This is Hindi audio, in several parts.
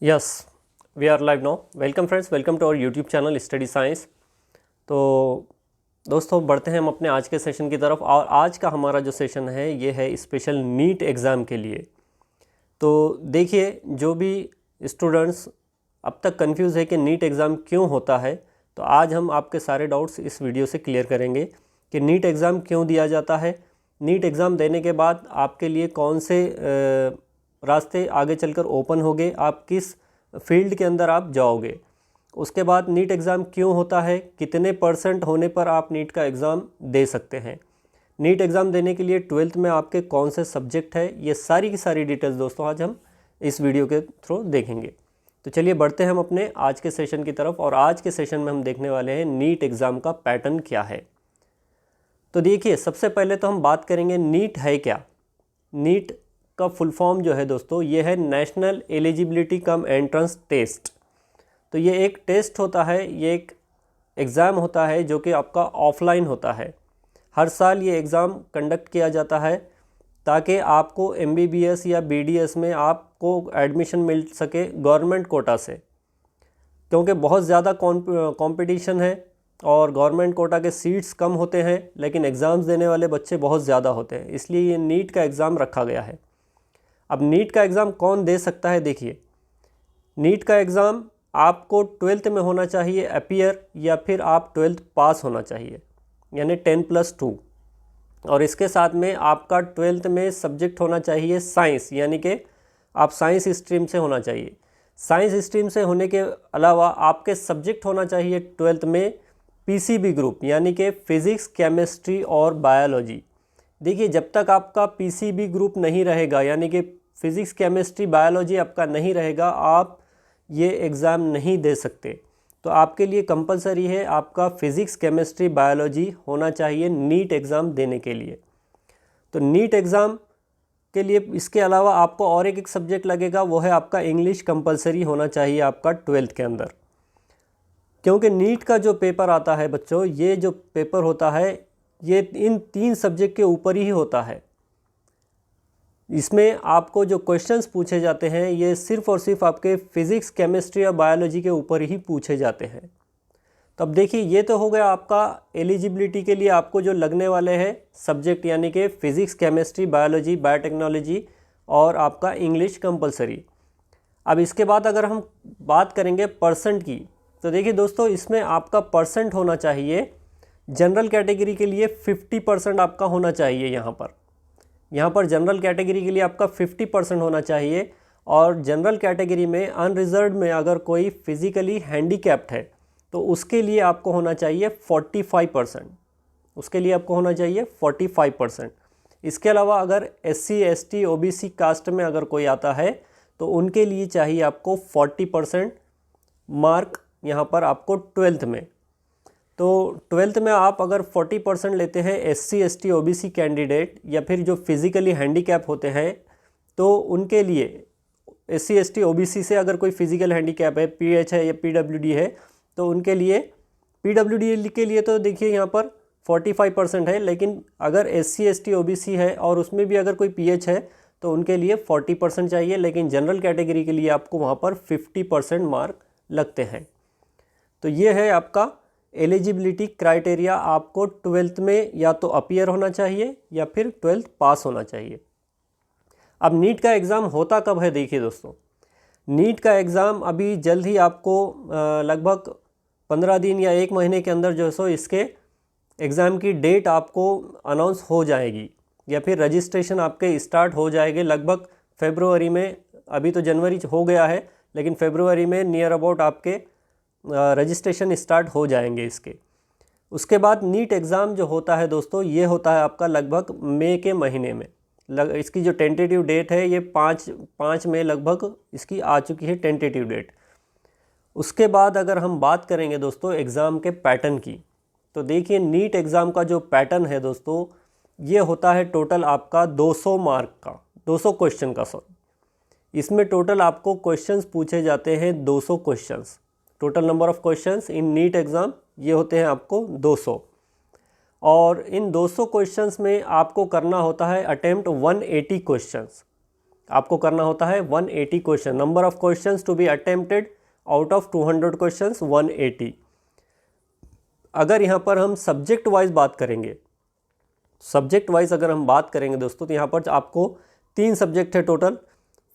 Yes, we are live now. Welcome friends, welcome to our YouTube channel study science. तो दोस्तों, बढ़ते हैं हम अपने आज के सेशन की तरफ। और आज का हमारा जो सेशन है ये है स्पेशल नीट एग्ज़ाम के लिए। तो देखिए, जो भी स्टूडेंट्स अब तक कंफ्यूज है कि नीट एग्ज़ाम क्यों होता है, तो आज हम आपके सारे डाउट्स इस वीडियो से क्लियर करेंगे कि नीट एग्ज़ाम क्यों दिया जाता है, नीट एग्ज़ाम देने के बाद आपके लिए कौन से रास्ते आगे चलकर ओपन होंगे, आप किस फील्ड के अंदर आप जाओगे। उसके बाद नीट एग्ज़ाम क्यों होता है, कितने % होने पर आप नीट का एग्ज़ाम दे सकते हैं, नीट एग्ज़ाम देने के लिए 12th में आपके कौन से सब्जेक्ट है, ये सारी की सारी डिटेल्स दोस्तों आज हम इस वीडियो के थ्रू देखेंगे। तो चलिए बढ़ते हैं हम अपने आज के सेशन की तरफ। और आज के सेशन में हम देखने वाले हैं नीट एग्ज़ाम का पैटर्न क्या है। तो देखिए, सबसे पहले तो हम बात करेंगे नीट है क्या। नीट का फुल फॉर्म जो है दोस्तों, ये है national eligibility cum entrance test. तो ये एक टेस्ट होता है, ये एक एग्ज़ाम होता है जो कि आपका ऑफलाइन होता है। हर साल ये एग्ज़ाम कंडक्ट किया जाता है ताकि आपको MBBS या BDS में आपको एडमिशन मिल सके गवर्नमेंट कोटा से, क्योंकि बहुत ज़्यादा कंपटीशन है और गवर्नमेंट कोटा के सीट्स कम होते हैं, लेकिन एग्ज़ाम्स देने वाले बच्चे बहुत ज़्यादा होते हैं, इसलिए ये नीट का एग्ज़ाम रखा गया है। अब नीट का एग्ज़ाम कौन दे सकता है, देखिए, नीट का एग्ज़ाम आपको 12th में होना चाहिए अपीयर, या फिर आप 12th पास होना चाहिए, यानी 10+2। और इसके साथ में आपका 12th में सब्जेक्ट होना चाहिए साइंस, यानी कि आप साइंस स्ट्रीम से होना चाहिए। साइंस स्ट्रीम से होने के अलावा आपके सब्जेक्ट होना चाहिए 12th में PCB ग्रुप, यानी कि फ़िज़िक्स, केमिस्ट्री और बायोलॉजी। देखिए, जब तक आपका PCB ग्रुप नहीं रहेगा, यानी कि फ़िज़िक्स, केमिस्ट्री, बायोलॉजी आपका नहीं रहेगा, आप ये एग्ज़ाम नहीं दे सकते। तो आपके लिए कंपलसरी है आपका फ़िज़िक्स, केमिस्ट्री, बायोलॉजी होना चाहिए नीट एग्ज़ाम देने के लिए। तो नीट एग्ज़ाम के लिए इसके अलावा आपको और एक सब्जेक्ट लगेगा, वो है आपका इंग्लिश। कंपलसरी होना चाहिए आपका 12th के अंदर, क्योंकि नीट का जो पेपर आता है बच्चों, ये जो पेपर होता है ये इन 3 सब्जेक्ट के ऊपर ही होता है। इसमें आपको जो क्वेश्चंस पूछे जाते हैं ये सिर्फ़ और सिर्फ आपके फ़िज़िक्स, केमिस्ट्री और बायोलॉजी के ऊपर ही पूछे जाते हैं। तो अब देखिए, ये तो हो गया आपका एलिजिबिलिटी के लिए आपको जो लगने वाले हैं सब्जेक्ट, यानी कि फ़िज़िक्स, केमिस्ट्री, बायोलॉजी, बायोटेक्नोलॉजी और आपका इंग्लिश कंपलसरी। अब इसके बाद अगर हम बात करेंगे % की, तो देखिए दोस्तों, इसमें आपका % होना चाहिए जनरल कैटेगरी के लिए 50% आपका होना चाहिए। यहाँ पर जनरल कैटेगरी के लिए आपका 50% होना चाहिए। और जनरल कैटेगरी में अनरिजर्व में अगर कोई फिज़िकली हैंडीकैप्ड है तो उसके लिए आपको होना चाहिए 45%, उसके लिए आपको होना चाहिए 45%। इसके अलावा अगर SC ST OBC कास्ट में अगर कोई आता है तो उनके लिए चाहिए आपको 40% मार्क यहाँ पर आपको 12th में। तो 12th में आप अगर 40% लेते हैं SC ST OBC कैंडिडेट, या फिर जो फिज़िकली हैंडीकैप होते हैं, तो उनके लिए SC ST OBC से अगर कोई फिज़िकल हैंडीकैप है, PH है या PWD है, तो उनके लिए PWD के लिए तो देखिए यहाँ पर 45% है, लेकिन अगर SC ST OBC है और उसमें भी अगर कोई PH है तो उनके लिए 40% चाहिए, लेकिन जनरल कैटेगरी के लिए आपको वहाँ पर 50% मार्क लगते हैं। तो ये है आपका एलिजिबिलिटी क्राइटेरिया। आपको 12th में या तो अपीयर होना चाहिए या फिर 12th पास होना चाहिए। अब नीट का एग्ज़ाम होता कब है, देखिए दोस्तों, नीट का एग्ज़ाम अभी जल्द ही आपको लगभग 15 दिन या 1 महीने के अंदर जो सो इसके एग्ज़ाम की डेट आपको अनाउंस हो जाएगी, या फिर रजिस्ट्रेशन आपके स्टार्ट हो जाएंगे लगभग फरवरी में। अभी तो जनवरी हो गया है, लेकिन फरवरी में नियर अबाउट आपके रजिस्ट्रेशन स्टार्ट हो जाएंगे इसके। उसके बाद नीट एग्ज़ाम जो होता है दोस्तों, ये होता है आपका लगभग मई के महीने में। इसकी जो टेंटेटिव डेट है ये 5 मई लगभग इसकी आ चुकी है टेंटेटिव डेट। उसके बाद अगर हम बात करेंगे दोस्तों एग्ज़ाम के पैटर्न की, तो देखिए, नीट एग्ज़ाम का जो पैटर्न है दोस्तों, ये होता है टोटल आपका 200 मार्क का, 200 क्वेश्चन का, सॉरी। इसमें टोटल आपको क्वेश्चंस पूछे जाते हैं 200 questions. Total number of questions in NEET exam ये होते हैं आपको 200। और इन 200 क्वेश्चंस में आपको करना होता है अटेम्प्ट 180 क्वेश्चंस। आपको करना होता है 180 question. Number of questions to be attempted out of 200 questions 180। अगर यहाँ पर हम सब्जेक्ट वाइज बात करेंगे, सब्जेक्ट वाइज अगर हम बात करेंगे दोस्तों, तो यहाँ पर आपको 3 सब्जेक्ट है टोटल,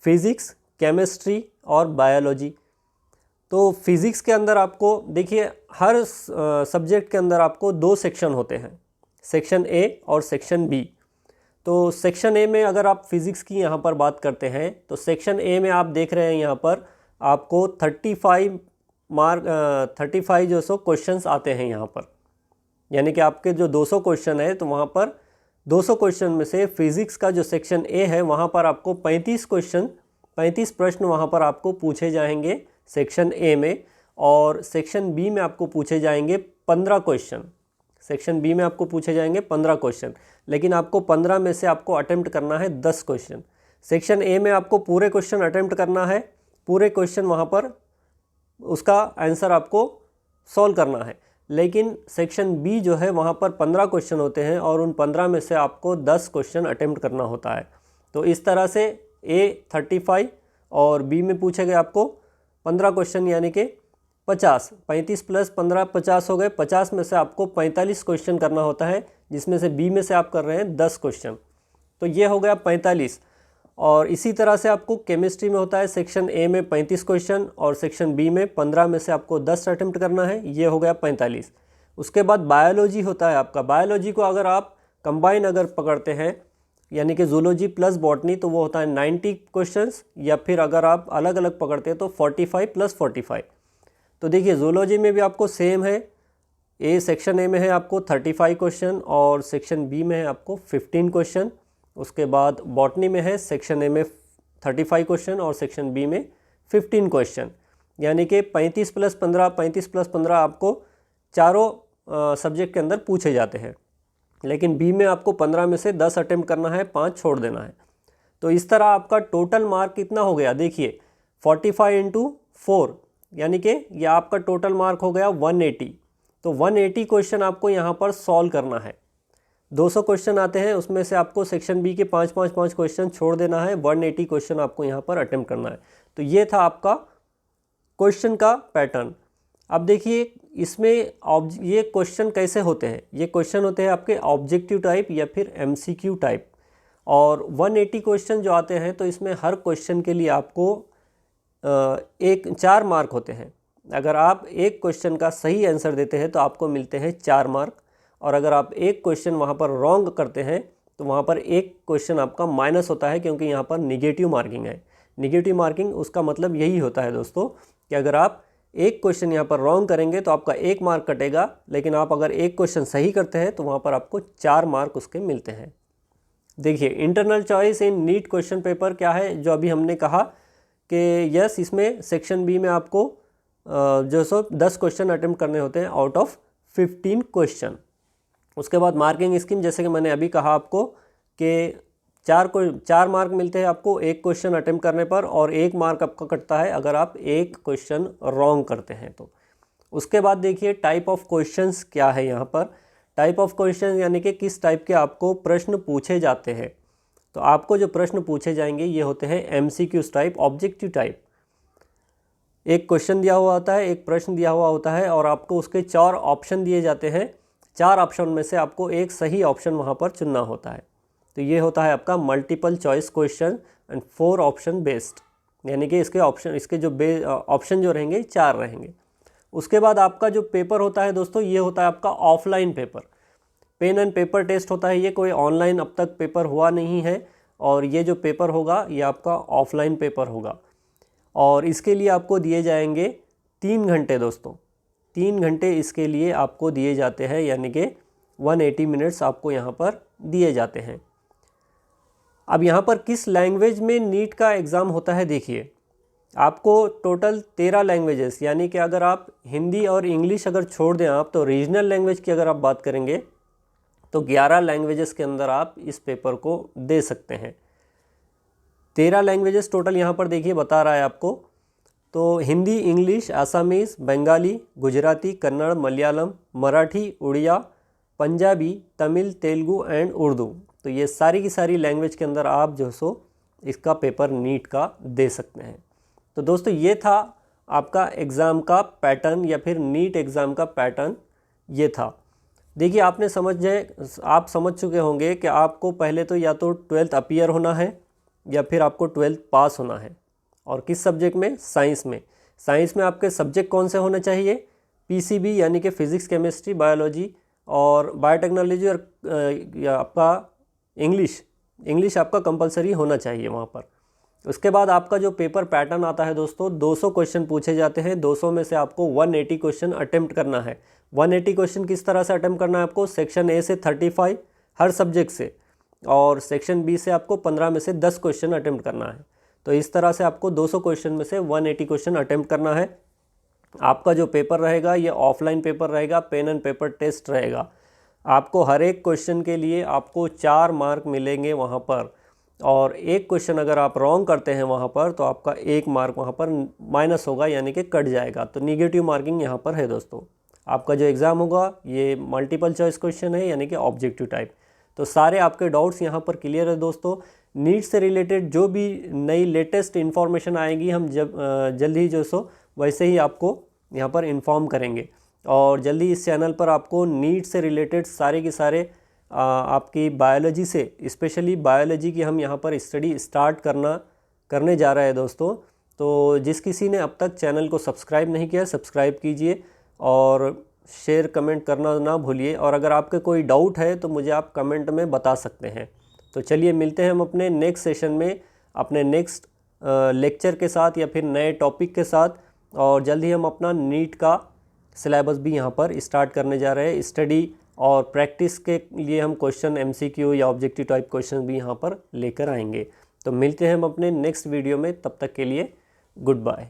फिज़िक्स, केमिस्ट्री और बायोलॉजी। तो फिज़िक्स के अंदर आपको देखिए हर सब्जेक्ट के अंदर आपको 2 सेक्शन होते हैं, सेक्शन ए और सेक्शन बी। तो सेक्शन ए में अगर आप फिज़िक्स की यहाँ पर बात करते हैं तो सेक्शन ए में आप देख रहे हैं यहाँ पर आपको 35 जो सो क्वेश्चंस आते हैं यहाँ पर, यानी कि आपके जो 200 क्वेश्चन है तो वहाँ पर 200 क्वेश्चन में से फिज़िक्स का जो सेक्शन ए है वहाँ पर आपको 35 प्रश्न वहाँ पर आपको पूछे जाएंगे सेक्शन ए में, और सेक्शन बी में आपको पूछे जाएंगे 15 क्वेश्चन। सेक्शन बी में आपको पूछे जाएंगे 15 क्वेश्चन, लेकिन आपको 15 में से आपको अटेम्प्ट करना है 10 क्वेश्चन। सेक्शन ए में आपको पूरे क्वेश्चन अटेम्प्ट करना है, पूरे क्वेश्चन वहाँ पर उसका आंसर आपको सॉल्व करना है। लेकिन सेक्शन बी जो है वहाँ पर 15 क्वेश्चन होते हैं और उन 15 में से आपको 10 क्वेश्चन अटेम्प्ट करना होता है। तो इस तरह से ए 35 और बी में पूछे गए आपको 15 क्वेश्चन, यानी कि 35 प्लस 15 50 हो गए। 50 में से आपको 45 क्वेश्चन करना होता है, जिसमें से बी में से आप कर रहे हैं 10 क्वेश्चन, तो ये हो गया 45। और इसी तरह से आपको केमिस्ट्री में होता है, सेक्शन ए में 35 क्वेश्चन और सेक्शन बी में 15 में से आपको 10 अटेम्प्ट करना है, ये हो गया 45। उसके बाद बायोलॉजी होता है आपका। बायोलॉजी को अगर आप कंबाइन अगर पकड़ते हैं, यानी कि जूलॉजी प्लस बॉटनी, तो वो होता है 90 क्वेश्चंस, या फिर अगर आप अलग अलग पकड़ते हैं तो 45 प्लस 45। तो देखिए जूलॉजी में भी आपको सेम है, सेक्शन ए में है आपको 35 क्वेश्चन और सेक्शन बी में है आपको 15 क्वेश्चन। उसके बाद बॉटनी में है सेक्शन ए में 35 क्वेश्चन और सेक्शन बी में 15 क्वेश्चन, यानी कि 35 प्लस 15 आपको चारों सब्जेक्ट के अंदर पूछे जाते हैं। लेकिन बी में आपको 15 में से 10 अटेम्प्ट करना है, 5 छोड़ देना है। तो इस तरह आपका टोटल मार्क कितना हो गया, देखिए 45 इंटू 4, यानी कि ये आपका टोटल मार्क हो गया 180। तो 180 क्वेश्चन आपको यहाँ पर सॉल्व करना है। 200 क्वेश्चन आते हैं, उसमें से आपको सेक्शन बी के 5 क्वेश्चन छोड़ देना है, 180 क्वेश्चन आपको यहाँ पर अटेम्प्ट करना है। तो ये था आपका क्वेश्चन का पैटर्न। अब देखिए इसमें ये क्वेश्चन कैसे होते हैं, ये क्वेश्चन होते हैं आपके ऑब्जेक्टिव टाइप या फिर MCQ टाइप। और 180 क्वेश्चन जो आते हैं तो इसमें हर क्वेश्चन के लिए आपको 4 मार्क होते हैं। अगर आप एक क्वेश्चन का सही आंसर देते हैं तो आपको मिलते हैं 4 मार्क, और अगर आप एक क्वेश्चन वहाँ पर रॉन्ग करते हैं तो वहाँ पर एक क्वेश्चन आपका माइनस होता है, क्योंकि यहाँ पर निगेटिव मार्किंग है। निगेटिव मार्किंग उसका मतलब यही होता है दोस्तों कि अगर आप एक क्वेश्चन यहाँ पर रॉन्ग करेंगे तो आपका 1 मार्क कटेगा, लेकिन आप अगर एक क्वेश्चन सही करते हैं तो वहाँ पर आपको 4 मार्क उसके मिलते हैं। देखिए internal choice in NEET question paper क्या है, जो अभी हमने कहा कि यस, इसमें सेक्शन बी में आपको जो सो 10 क्वेश्चन अटेम्प्ट करने होते हैं आउट ऑफ 15 क्वेश्चन। उसके बाद मार्किंग स्कीम, जैसे कि मैंने अभी कहा आपको कि 4 मार्क मिलते हैं आपको एक क्वेश्चन अटेम्प्ट करने पर, और 1 मार्क आपका कटता है अगर आप एक क्वेश्चन रॉन्ग करते हैं तो। उसके बाद देखिए टाइप ऑफ क्वेश्चंस क्या है यहाँ पर। टाइप ऑफ क्वेश्चन यानी कि किस टाइप के आपको प्रश्न पूछे जाते हैं। तो आपको जो प्रश्न पूछे जाएंगे ये होते हैं MCQ टाइप, ऑब्जेक्टिव टाइप। एक क्वेश्चन दिया हुआ होता है, एक प्रश्न दिया हुआ होता है, और आपको उसके 4 ऑप्शन दिए जाते हैं। 4 ऑप्शन में से आपको एक सही ऑप्शन वहाँ पर चुनना होता है। तो ये होता है आपका multiple choice question and 4 option based, यानी कि इसके जो ऑप्शन जो रहेंगे 4 रहेंगे। उसके बाद आपका जो पेपर होता है दोस्तों, ये होता है आपका offline paper. Pen and paper test होता है, ये कोई ऑनलाइन अब तक पेपर हुआ नहीं है, और ये जो पेपर होगा ये आपका ऑफलाइन पेपर होगा। और इसके लिए आपको दिए जाएंगे 3 घंटे दोस्तों, 3 घंटे इसके लिए आपको दिए जाते हैं, यानी कि 180 मिनट्स आपको यहाँ पर दिए जाते हैं। अब यहाँ पर किस लैंग्वेज में नीट का एग्ज़ाम होता है, देखिए आपको टोटल 13 लैंग्वेजेस, यानी कि अगर आप हिंदी और इंग्लिश अगर छोड़ दें आप, तो रीजनल लैंग्वेज की अगर आप बात करेंगे तो 11 लैंग्वेजेस के अंदर आप इस पेपर को दे सकते हैं। 13 लैंग्वेजेस टोटल यहाँ पर देखिए बता रहा है आपको। तो Hindi, English, Assamese, Bengali, Gujarati, Kannada, Malayalam, Marathi, Odia, Punjabi, Tamil, Telugu and Urdu. तो ये सारी की सारी लैंग्वेज के अंदर आप जो सो इसका पेपर नीट का दे सकते हैं। तो दोस्तों ये था आपका एग्ज़ाम का पैटर्न या फिर नीट एग्ज़ाम का पैटर्न ये था। देखिए आप समझ चुके होंगे कि आपको पहले तो या तो 12th अपीयर होना है या फिर आपको 12th पास होना है। और किस सब्जेक्ट में? साइंस में। साइंस में आपके सब्जेक्ट कौन से होने चाहिए? पीसीबी यानी कि फिज़िक्स, केमिस्ट्री, बायोलॉजी और बायोटेक्नोलॉजी और या आपका इंग्लिश आपका कंपलसरी होना चाहिए वहाँ पर। उसके बाद आपका जो पेपर पैटर्न आता है दोस्तों, 200 क्वेश्चन पूछे जाते हैं। 200 में से आपको 180 क्वेश्चन अटेम्प्ट करना है। 180 क्वेश्चन किस तरह से अटेम्प्ट करना है आपको? सेक्शन ए से 35 हर सब्जेक्ट से, और सेक्शन बी से आपको 15 में से 10 क्वेश्चन अटेम्प्ट करना है। तो इस तरह से आपको 200 क्वेश्चन में से 180 क्वेश्चन अटेम्प्ट करना है। आपका जो पेपर रहेगा ये ऑफलाइन पेपर रहेगा, पेन एंड पेपर टेस्ट रहेगा। आपको हर एक क्वेश्चन के लिए आपको 4 मार्क मिलेंगे वहाँ पर, और एक क्वेश्चन अगर आप रॉन्ग करते हैं वहाँ पर तो आपका 1 मार्क वहाँ पर माइनस होगा, यानी कि कट जाएगा। तो निगेटिव मार्किंग यहाँ पर है दोस्तों। आपका जो एग्ज़ाम होगा ये मल्टीपल चॉइस क्वेश्चन है, यानी कि ऑब्जेक्टिव टाइप। तो सारे आपके डाउट्स यहाँ पर क्लियर है दोस्तों। नीट से रिलेटेड जो भी नई लेटेस्ट इन्फॉर्मेशन आएगी हम जल्द ही जो सो वैसे ही आपको यहाँ पर इन्फॉर्म करेंगे। और जल्दी इस चैनल पर आपको नीट से रिलेटेड सारे के सारे आपकी बायोलॉजी से, स्पेशली बायोलॉजी की हम यहाँ पर स्टडी स्टार्ट करने जा रहे हैं दोस्तों। तो जिस किसी ने अब तक चैनल को सब्सक्राइब नहीं किया, सब्सक्राइब कीजिए और शेयर कमेंट करना ना भूलिए। और अगर आपके कोई डाउट है तो मुझे आप कमेंट में बता सकते हैं। तो चलिए मिलते हैं हम अपने नेक्स्ट सेशन में, अपने नेक्स्ट लेक्चर के साथ या फिर नए टॉपिक के साथ। और जल्द ही हम अपना नीट का सिलेबस भी यहाँ पर स्टार्ट करने जा रहे हैं। स्टडी और प्रैक्टिस के लिए हम क्वेश्चन MCQ या ऑब्जेक्टिव टाइप क्वेश्चन भी यहाँ पर लेकर आएंगे। तो मिलते हैं हम अपने नेक्स्ट वीडियो में, तब तक के लिए गुड बाय।